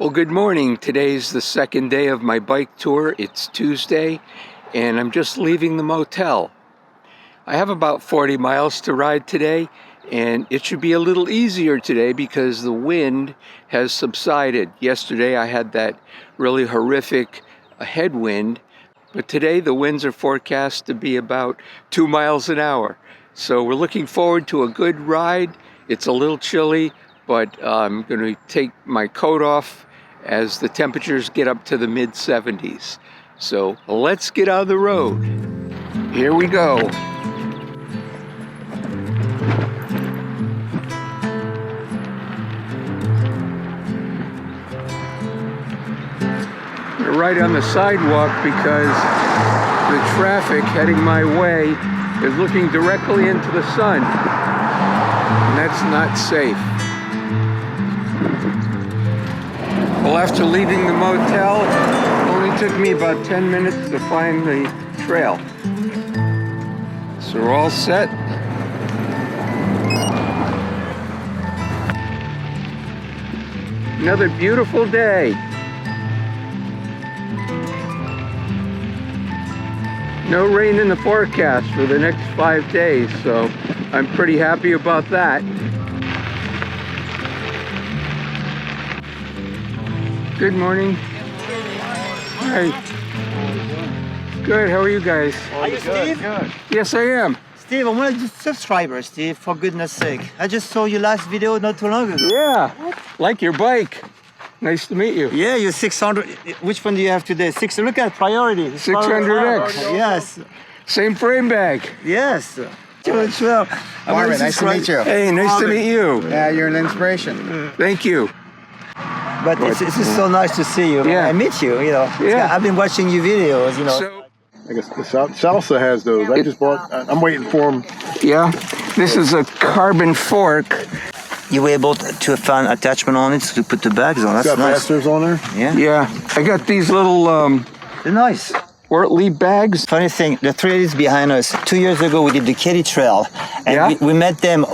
Well, good morning. Today's the second day of my bike tour. It's Tuesday, and I'm just leaving the motel. I have about 40 miles to ride today, and it should be a little easier today because the wind has subsided. Yesterday I had that really horrific headwind, but today the winds are forecast to be about 2 miles an hour. So we're looking forward to a good ride. It's a little chilly, but I'm going to take my coat off as the temperatures get up to the mid-70s. So let's get on the road. Here we go. I'm going to ride on the sidewalk because the traffic heading my way is looking directly into the sun, and that's not safe. Well, after leaving the motel, it only took me about 10 minutes to find the trail. So we're all set. Another beautiful day. No rain in the forecast for the next 5 days, so I'm pretty happy about that. Good morning. Hi. Good, how are you guys? Are you Steve? Good. Yes, I am. Steve, I'm one of your subscribers, Steve, for goodness sake. I just saw your last video not too long ago. Yeah, like your bike. Nice to meet you. Yeah, you're 600. Which one do you have today? Look at priority. 600X. Yes. Same frame bag. Yes. Well, Marvin, nice to meet you. Hey, nice to meet you. Yeah, you're an inspiration. Thank you. But it's just so nice to see you. Yeah. I meet you, you know. Yeah. I've been watching your videos, you know. So, I guess the Salsa has those. I just bought. I'm waiting for them. yeah, this is a carbon fork. You were able to find attachment on it to put the bags on. That's Got nice. fasteners on there. Yeah. Yeah, I got these little They're nice. Wortley bags. Funny thing, the trail is behind us. 2 years ago, we did the Katy Trail, and Yeah? we met them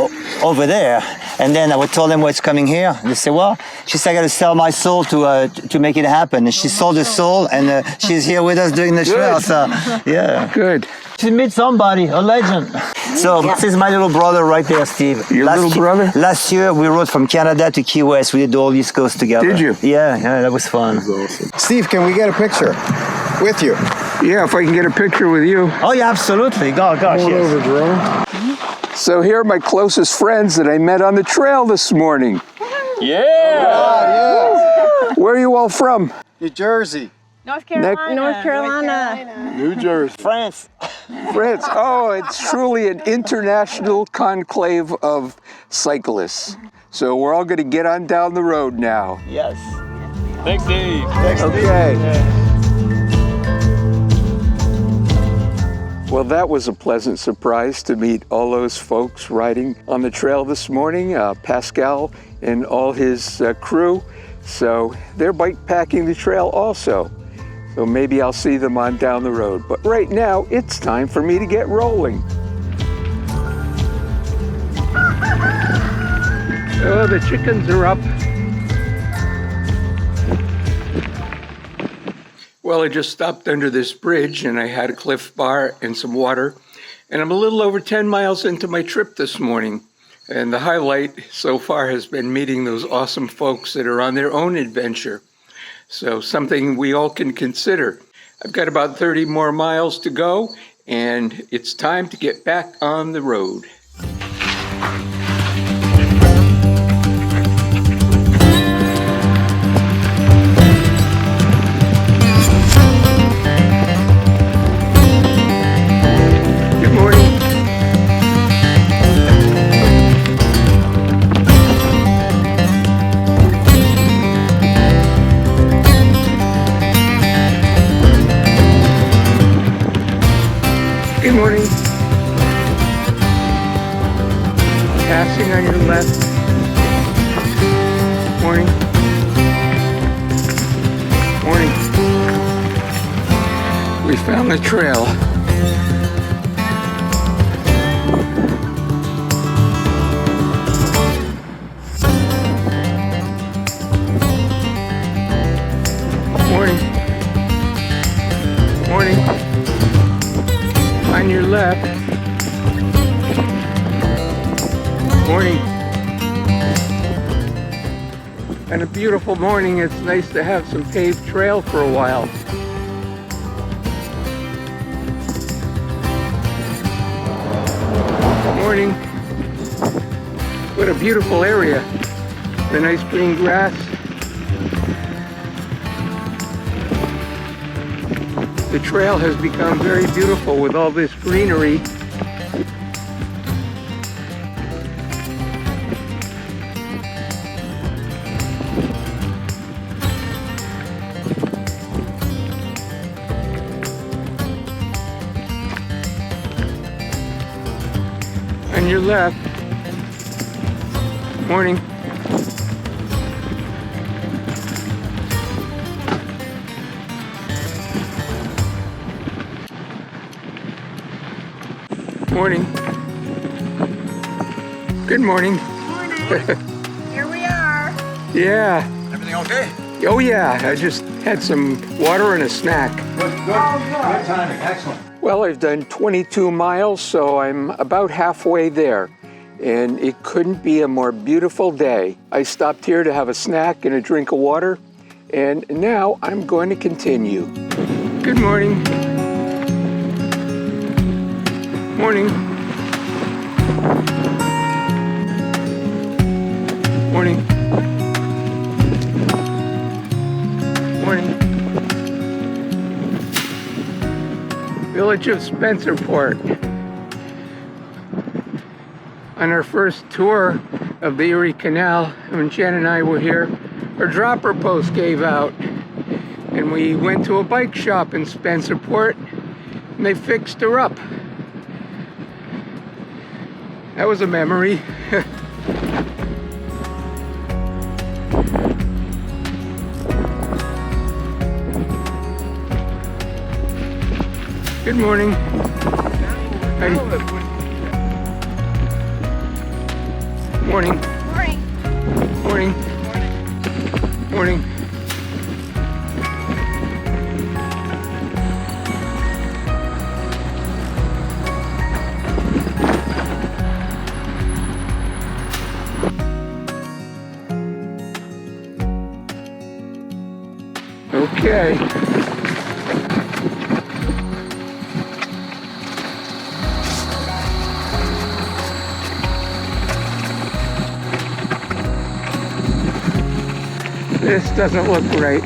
over there. And then I would tell them what's coming here. They say, "Well," she said, "I got to sell my soul to make it happen." And she sold her soul, and she's here with us doing the trail. So, yeah. Good. She meet somebody, a legend. So this is my little brother right there, Steve. Your little brother? Last year, we rode from Canada to Key West. We did the whole East Coast together. Did you? Yeah, that was fun. Awesome. Steve, can we get a picture with you? Yeah, if I can get a picture with you. Oh yeah, absolutely. Gosh, Pull it yes. over, Jerome. So here are my closest friends that I met on the trail this morning. Yeah. Where are you all from? New Jersey. North Carolina. North Carolina. New Jersey. France. France. Oh, it's truly an international conclave of cyclists. So we're all going to get on down the road now. Yes. Okay. Well, that was a pleasant surprise to meet all those folks riding on the trail this morning, Pascal and all his crew. So they're bike packing the trail also. So maybe I'll see them on down the road. But right now, it's time for me to get rolling. Oh, the chickens are up. Well, I just stopped under this bridge and I had a Cliff Bar and some water. And I'm a little over 10 miles into my trip this morning. And the highlight so far has been meeting those awesome folks that are on their own adventure. So something we all can consider. I've got about 30 more miles to go, and it's time to get back on the road. Good morning. Good morning. Passing on your left. Morning. Morning. We found the trail. left. Morning. And a beautiful morning. It's nice to have some paved trail for a while. Morning. What a beautiful area. The nice green grass. The trail has become very beautiful with all this greenery. On your left. Morning. Morning. Good morning. Morning. Here we are. Yeah. Everything okay? Oh yeah, I just had some water and a snack. Good timing. Excellent. Well, I've done 22 miles, so I'm about halfway there. And it couldn't be a more beautiful day. I stopped here to have a snack and a drink of water, and now I'm going to continue. Good morning. Morning. Morning. Morning. Village of Spencerport. On our first tour of the Erie Canal, when Jen and I were here, our dropper post gave out. And we went to a bike shop in Spencerport, and they fixed her up. That was a memory. Good morning. Hi. Morning. Morning. Morning. Morning. Okay. This doesn't look right.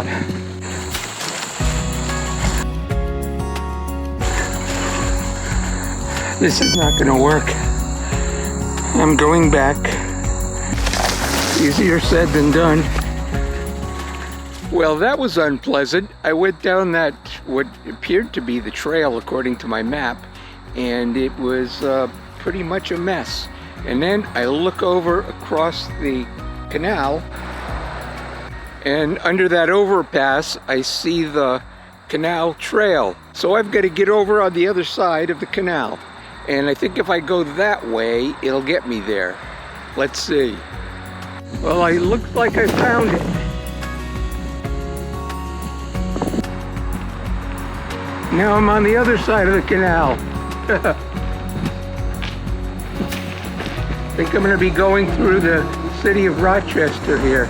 This is not going to work. I'm going back. Easier said than done. Well, that was unpleasant. I went down that, what appeared to be the trail according to my map, and it was pretty much a mess. And then I look over across the canal, and under that overpass, I see the canal trail. So I've got to get over on the other side of the canal. And I think if I go that way, it'll get me there. Let's see. Well, it looks like I found it. Now I'm on the other side of the canal. I think I'm going to be going through the city of Rochester here.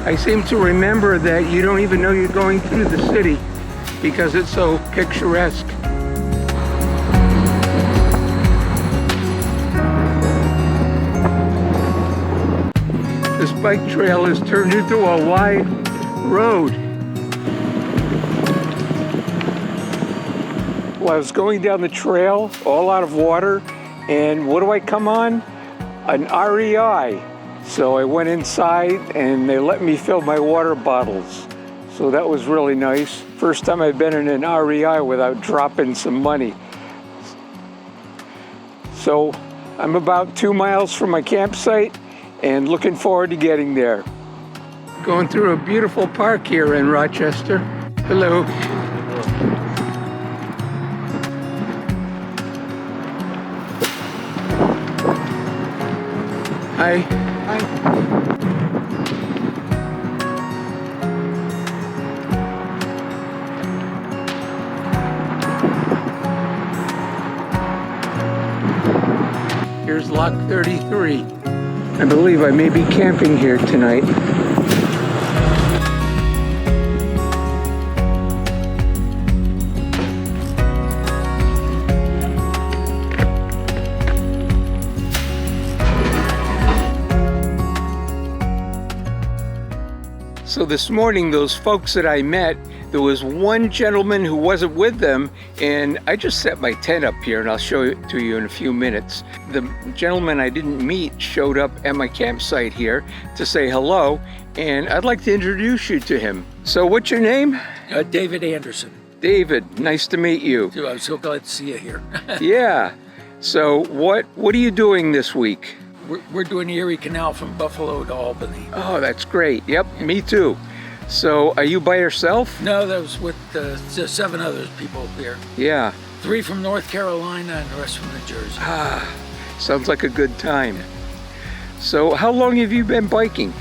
I seem to remember that you don't even know you're going through the city because it's so picturesque. This bike trail has turned into a wide road. Well, I was going down the trail, all out of water, and what do I come on? An REI. So I went inside and they let me fill my water bottles. So that was really nice. First time I've been in an REI without dropping some money. So I'm about 2 miles from my campsite and looking forward to getting there. Going through a beautiful park here in Rochester. Hello. Hi. Hi. block 33. I believe I may be camping here tonight. So this morning, those folks that I met, there was one gentleman who wasn't with them, and I just set my tent up here, and I'll show it to you in a few minutes. The gentleman I didn't meet showed up at my campsite here to say hello, and I'd like to introduce you to him. So what's your name? David Anderson. David, nice to meet you. So I'm so glad to see you here. Yeah. So what are you doing this week? We're doing the Erie Canal from Buffalo to Albany. Oh, that's great. Yep, me too. So are you by yourself? No, that was with 7 other people here. Yeah. 3 from North Carolina and the rest from New Jersey. Ah, sounds like a good time. So how long have you been biking?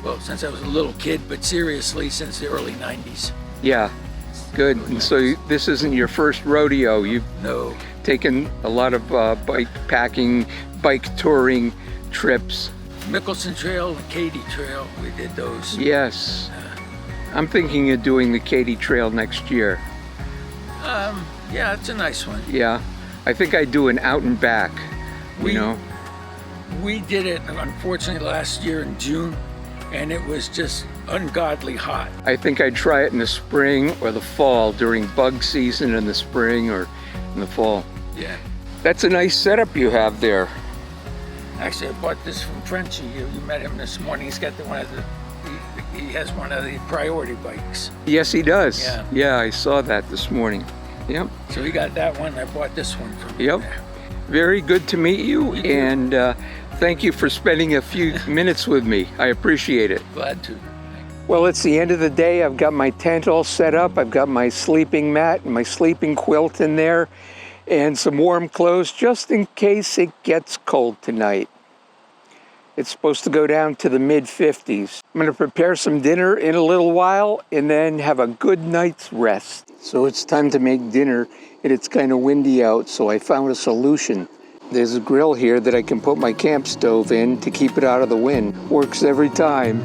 Well, since I was a little kid, but seriously, since the early 90s. Yeah, good. And so this isn't your first rodeo. You've No. taken a lot of bike packing, bike touring trips. Mickelson Trail and Katy Trail, we did those. Yes. I'm thinking of doing the Katy Trail next year. Yeah, it's a nice one. Yeah. I think I'd do an out and back, you know. We did it, unfortunately, last year in June, and it was just ungodly hot. I think I'd try it in the spring or the fall, during bug season in the spring or in the fall. Yeah. That's a nice setup you have there. Actually, I bought this from Frenchy. You met him this morning. He's got he has one of the priority bikes. Yes, he does. Yeah. Yeah, I saw that this morning. Yep. So he got that one. I bought this one from him. Yep. There. Very good to meet you, You too. and thank you for spending a few minutes with me. I appreciate it. Glad to. Well, it's the end of the day. I've got my tent all set up. I've got my sleeping mat and my sleeping quilt in there, and some warm clothes just in case it gets cold tonight. It's supposed to go down to the mid-50s. I'm gonna prepare some dinner in a little while and then have a good night's rest. So it's time to make dinner, and it's kind of windy out, so I found a solution. There's a grill here that I can put my camp stove in to keep it out of the wind. Works every time.